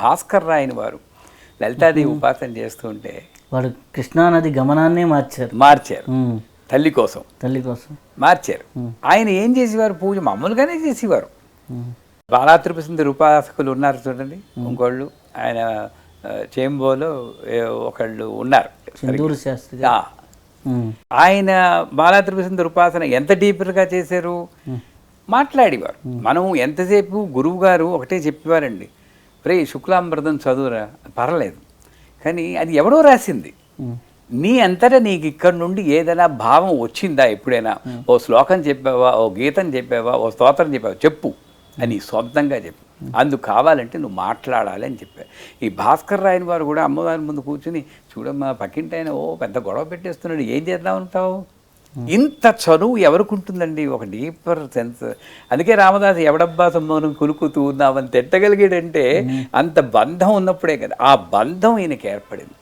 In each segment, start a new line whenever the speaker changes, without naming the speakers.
భాస్కర్ రాయని వారు లలితాదేవి ఉపాసన చేస్తుంటే
వాడు కృష్ణానది గమనాన్నే
మార్చారు తల్లి కోసం మార్చారు. ఆయన ఏం చేసేవారు? పూజ మామూలుగానే చేసేవారు. బాలాత్రిపుర ఉపాసకులు ఉన్నారు చూడండి, ఇంకోళ్ళు ఆయన చేంబోలో ఒకళ్ళు ఉన్నారు, ఆయన బాలాత్రిపుర ఉపాసన ఎంత డీపర్గా చేశారు, మాట్లాడేవారు. మనం ఎంతసేపు గురువు గారు ఒకటే చెప్పేవారండి, రే శుక్లాంబరదం చదువురా పర్లేదు, కానీ అది ఎవడో రాసింది, నీ అంతటా నీకు ఇక్కడ నుండి ఏదైనా భావం వచ్చిందా ఎప్పుడైనా? ఓ శ్లోకం చెప్పావా, ఓ గీతం చెప్పావా, ఓ స్తోత్రం చెప్పావా, చెప్పు అని సొంతంగా చెప్పు, అందుకు కావాలంటే నువ్వు మాట్లాడాలి అని చెప్పారు. ఈ భాస్కర్ రాయని వారు కూడా అమ్మవారి ముందు కూర్చుని, చూడమ్మా పక్కింటి ఆయన ఓ పెద్ద గొడవ పెట్టేస్తున్నాడు, ఏం చేద్దాం అంటావు? ఇంత చదువు ఎవరికి ఉంటుందండి, ఒక డీపర్ సెన్స్. అందుకే రామదాసు ఎవడబ్బా సమ్మోనం కులుకుతూ ఉన్నామని తిట్టగలిగాడంటే అంత బంధం ఉన్నప్పుడే కదా, ఆ బంధం ఈయనకి ఏర్పడింది.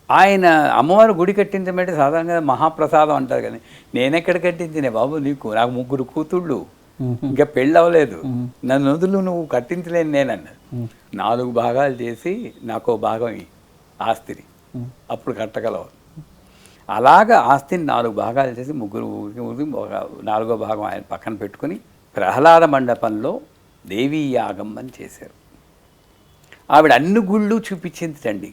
ఆయన అమ్మవారు గుడి కట్టించమంటే సాధారణంగా మహాప్రసాదం అంటారు, కానీ నేనెక్కడ కట్టించినే బాబు, నాకు 3 కూతుళ్ళు, ఇంకా పెళ్ళి అవ్వలేదు, నన్ను వదులు, నువ్వు కట్టించలేని నేనన్నా. 4 భాగాలు చేసి నాకో భాగం ఆస్తిని, అప్పుడు కట్టగలవు. అలాగా ఆస్తిని 4 భాగాలు చేసి 4వ భాగం ఆయన పక్కన పెట్టుకుని ప్రహ్లాద మండపంలో దేవీ యాగం అని చేశారు. ఆవిడ అన్ని గుళ్ళు చూపించిందండి,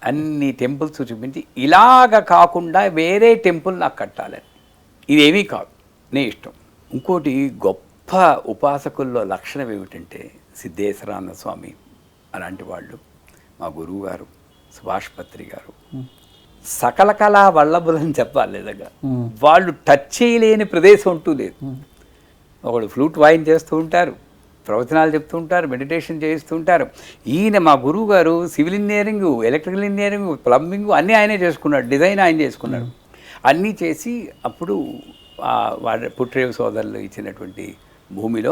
అన్ని టెంపుల్స్ చూపించి, ఇలాగ కాకుండా వేరే టెంపుల్ నాకు కట్టాలని, ఇదేమీ కాదు నీ ఇష్టం. ఇంకోటి గొప్ప ఉపాసకుల్లో లక్షణం ఏమిటంటే, సిద్ధేశ్వరానంద స్వామి అలాంటి వాళ్ళు, మా గురువు గారు సుభాష్ పత్రి గారు, సకల కళా వల్లభులని చెప్పాలి. నిజంగా వాళ్ళు టచ్ చేయలేని ప్రదేశం అంటూ లేదు. ఒకడు ఫ్లూట్ వాయించేస్తూ ఉంటారు, ప్రవచనాలు చెప్తూ ఉంటారు, మెడిటేషన్ చేస్తూ ఉంటారు. ఈయన మా గురువు గారు civil engineering, electrical engineering, plumbing అన్నీ ఆయనే చేసుకున్నాడు, డిజైన్ ఆయన చేసుకున్నాడు. అన్నీ చేసి అప్పుడు వారి పుట్రేవు సోదరులు ఇచ్చినటువంటి భూమిలో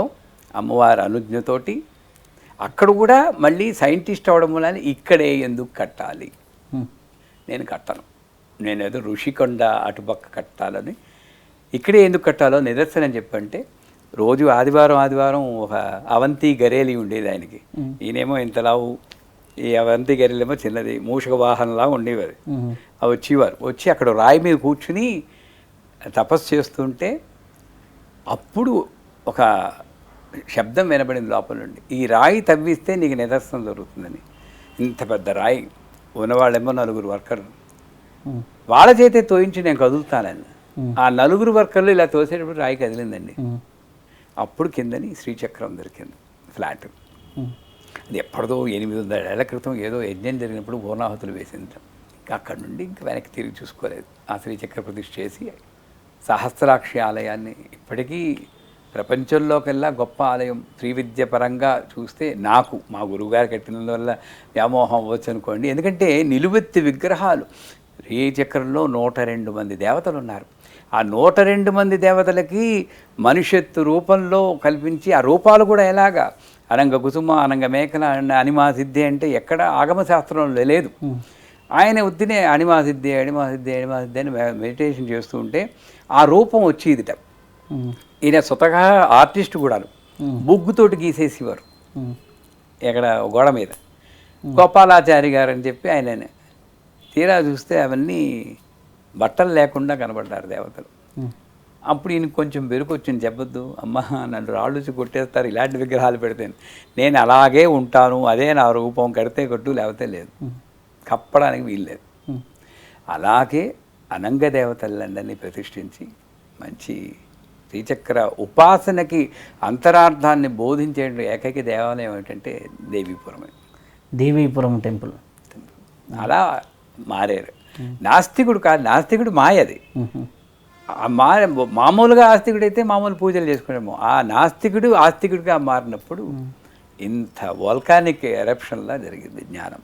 అమ్మవారి అనుజ్ఞతోటి అక్కడ కూడా మళ్ళీ సైంటిస్ట్ అవడం వల్ల ఇక్కడే ఎందుకు కట్టాలి, నేను కట్టను, నేనేదో ఋషికొండ అటుపక్క కట్టాలని, ఇక్కడే ఎందుకు కట్టాలో నిదర్శనం చెప్పంటే, రోజు ఆదివారం ఒక అవంతి గరేలి ఉండేది ఆయనకి. ఈయనేమో ఇంతలావు, ఈ అవంతి గరేలేమో చిన్నది మూషక వాహనంలా ఉండేవారు. అవి వచ్చి అక్కడ రాయి మీద కూర్చుని తపస్సు చేస్తుంటే అప్పుడు ఒక శబ్దం వినబడింది లోపల నుండి, ఈ రాయి తవ్విస్తే నీకు నిదర్శనం దొరుకుతుందని. ఇంత పెద్ద రాయి ఉన్నవాళ్ళేమో 4 వర్కర్లు, వాళ్ళ చేతే తోయించి నేను కదులుతానని. ఆ 4 వర్కర్లు ఇలా తోసేటప్పుడు రాయి కదిలిందండి. అప్పుడు కిందని శ్రీచక్రం దొరికింది ఫ్లాట్. అది ఎప్పటిదో 800 ఏళ్ల క్రితం ఏదో యజ్ఞం జరిగినప్పుడు పూర్ణాహుతులు వేసింది. అక్కడి నుండి ఇంకా వెనక్కి తిరిగి చూసుకోలేదు. ఆ శ్రీచక్ర ప్రతిష్ఠ చేసి సహస్రాక్షి ఆలయాన్ని, ఇప్పటికీ ప్రపంచంలోకెల్లా గొప్ప ఆలయం, శ్రీవిద్య పరంగా చూస్తే నాకు మా గురువుగారు కట్టినందువల్ల వ్యామోహం అవ్వచ్చు అనుకోండి. ఎందుకంటే నిలువెత్తి విగ్రహాలు, శ్రీచక్రంలో 102 మంది దేవతలు ఉన్నారు. ఆ 102 మంది దేవతలకి మనుష్యత్తు రూపంలో కల్పించి, ఆ రూపాలు కూడా ఎలాగా అనంగ కుసుమ, అనంగ మేకల, అనిమా సిద్ధి అంటే ఎక్కడ ఆగమశాస్త్రంలో లేదు. ఆయన ఉత్తినే అనిమాసిద్ధి అని మెడిటేషన్ చేస్తూ ఉంటే ఆ రూపం వచ్చేదిట. ఈయన స్వతగా ఆర్టిస్ట్ కూడాను, బొగ్గుతోటి గీసేసేవారు ఎక్కడ గోడ మీద. గోపాలాచారి గారు అని చెప్పి ఆయన, తీరా చూస్తే అవన్నీ బట్టలు లేకుండా కనబడ్డారు దేవతలు. అప్పుడు ఈయనకు కొంచెం బెరుకొచ్చింది, చెప్పొద్దు అమ్మ, నన్ను రాళ్ళు కొట్టేస్తారు ఇలాంటి విగ్రహాలు పెడితే, నేను అలాగే ఉంటాను, అదే నా రూపం, కడితే కొట్టు లేకపోతే లేదు, కప్పడానికి వీల్లేదు. అలాగే అనంగ దేవతలందరినీ ప్రతిష్ఠించి మంచి శ్రీచక్ర ఉపాసనకి అంతరార్థాన్ని బోధించే ఏకైక దేవాలయం ఏంటంటే
దేవీపురం టెంపుల్.
అలా మారారు. నాస్తికుడు కాదు, నాస్తికుడు మాయది. మామూలుగా ఆస్తికుడైతే మామూలు పూజలు చేసుకునేమో, ఆ నాస్తికుడు ఆస్తికుడిగా మారినప్పుడు ఇంత వోల్కానిక్ ఎరప్షన్లా జరిగింది జ్ఞానం.